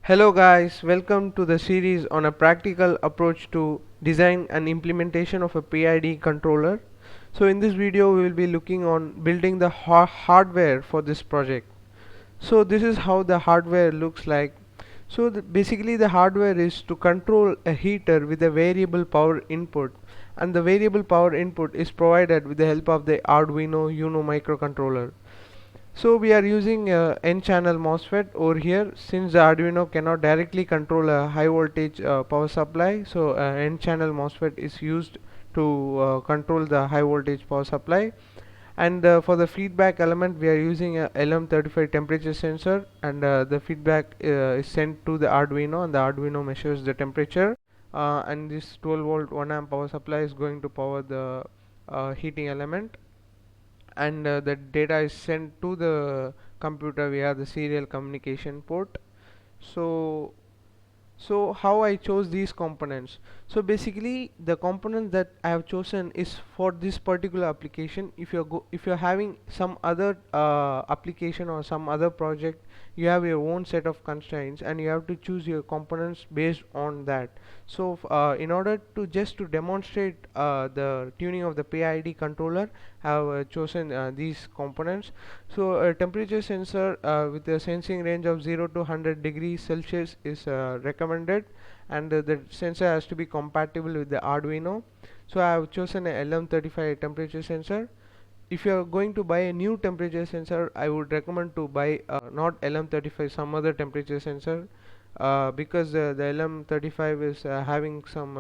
Hello guys, welcome to the series on a practical approach to design and implementation of a PID controller. So in this video we will be looking on building the hardware for this project. So this is how the hardware looks like. So basically the hardware is to control a heater with a variable power input, and the variable power input is provided with the help of the Arduino Uno microcontroller. So we are using a N-channel MOSFET over here. Since the Arduino cannot directly control a high voltage power supply, so N-channel MOSFET is used to control the high voltage power supply. And for the feedback element we are using a LM35 temperature sensor, and the feedback is sent to the Arduino, and the Arduino measures the temperature, and this 12 volt 1 amp power supply is going to power the heating element, and the data is sent to the computer via the serial communication port. So how I chose these components. So basically the component that I have chosen is for this particular application. If you're having some other application or some other project, you have your own set of constraints and you have to choose your components based on that. So in order to just to demonstrate the tuning of the PID controller, I have chosen these components. So a temperature sensor with a sensing range of 0 to 100 degrees Celsius is recommended, and the sensor has to be compatible with the Arduino. So I have chosen a LM35 temperature sensor. If you are going to buy a new temperature sensor, I would recommend to buy not LM35, some other temperature sensor, because the LM35 is having some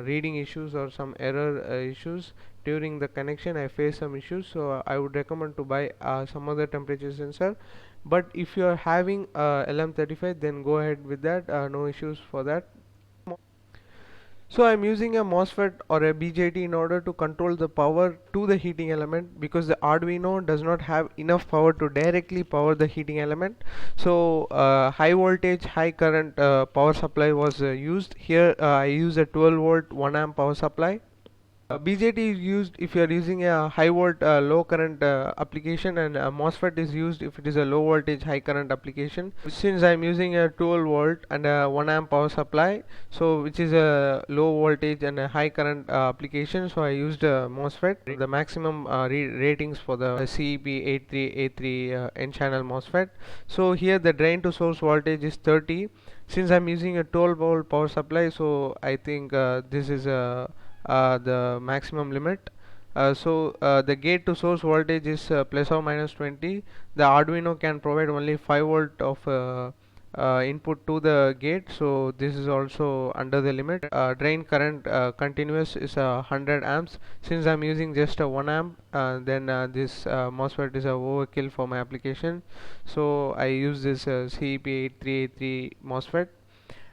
reading issues or some error issues during the connection. I face some issues, so I would recommend to buy some other temperature sensor. But if you are having LM35, then go ahead with that, no issues for that. So I'm using a MOSFET or a BJT in order to control the power to the heating element, because the Arduino does not have enough power to directly power the heating element. So high voltage high current power supply was used here. I use a 12 volt 1 amp power supply. BJT is used if you are using a high volt low current application, and MOSFET is used if it is a low voltage high current application. Since I am using a 12 volt and a 1 amp power supply, so which is a low voltage and a high current application, so I used a MOSFET. The maximum ratings for the CEP83A3 N channel MOSFET. So here the drain to source voltage is 30. Since I'm using a 12 volt power supply, so I think this is the maximum limit. The gate to source voltage is plus or minus 20. The Arduino can provide only 5 volt of input to the gate, so this is also under the limit. Drain current continuous is 100 amps. Since I'm using just a 1 amp, then this MOSFET is a overkill for my application, so I use this CEP8383 MOSFET.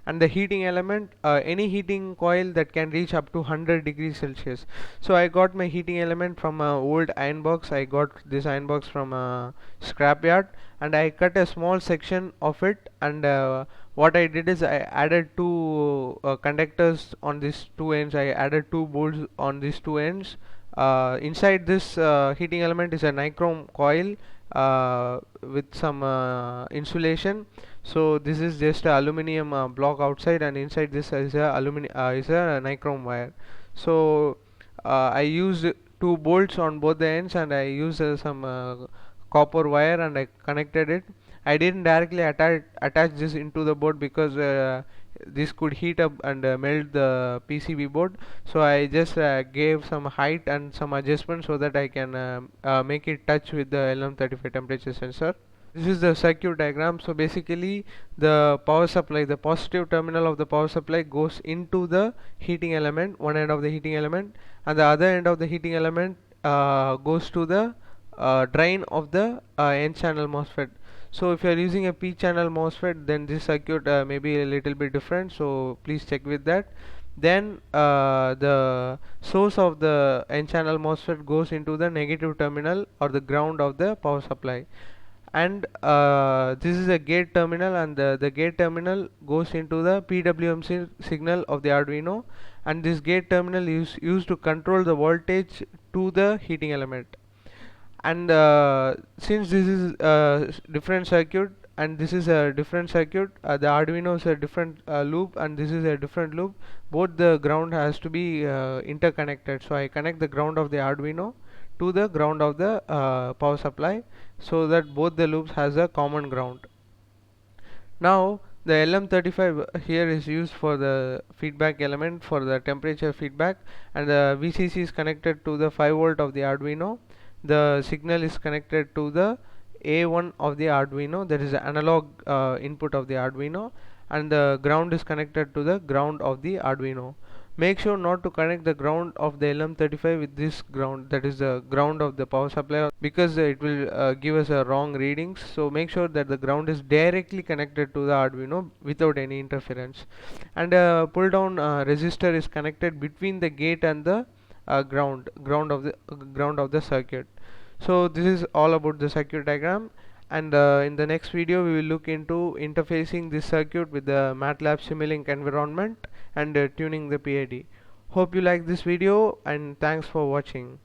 And the heating element, any heating coil that can reach up to 100 degrees Celsius. So I got my heating element from a old iron box. I got this iron box from a scrapyard, and I cut a small section of it, and what I did is I added two conductors on these two ends. I added two bolts on these two ends. Inside this heating element is a nichrome coil with some insulation. So this is just a aluminium block outside, and inside this is a nichrome wire. So I used two bolts on both the ends, and I used some copper wire, and I connected it. I didn't directly attach this into the board, because this could heat up and melt the PCB board. So I just gave some height and some adjustment so that I can make it touch with the LM35 temperature sensor. This is the circuit diagram. So basically the power supply, the positive terminal of the power supply goes into the heating element, one end of the heating element, and the other end of the heating element goes to the drain of the N channel MOSFET. So if you are using a P channel MOSFET, then this circuit may be a little bit different, so please check with that. Then the source of the N channel MOSFET goes into the negative terminal or the ground of the power supply, and this is a gate terminal, and the gate terminal goes into the PWM signal of the Arduino, and this gate terminal is used to control the voltage to the heating element. And since this is a different circuit, and this is a different circuit. The Arduino is a different loop, and this is a different loop. Both the ground has to be interconnected, so I connect the ground of the Arduino to the ground of the power supply, so that both the loops has a common ground. Now the LM35 here is used for the feedback element for the temperature feedback, and the VCC is connected to the 5 volt of the Arduino. The signal is connected to the A1 of the Arduino, that is the analog input of the Arduino, and the ground is connected to the ground of the Arduino. Make sure not to connect the ground of the LM35 with this ground, that is the ground of the power supply, because it will give us a wrong readings. So make sure that the ground is directly connected to the Arduino without any interference, and a pull down resistor is connected between the gate and the ground of the circuit. So this is all about the circuit diagram, and in the next video we will look into interfacing this circuit with the MATLAB Simulink environment and tuning the PID. Hope you like this video, and thanks for watching.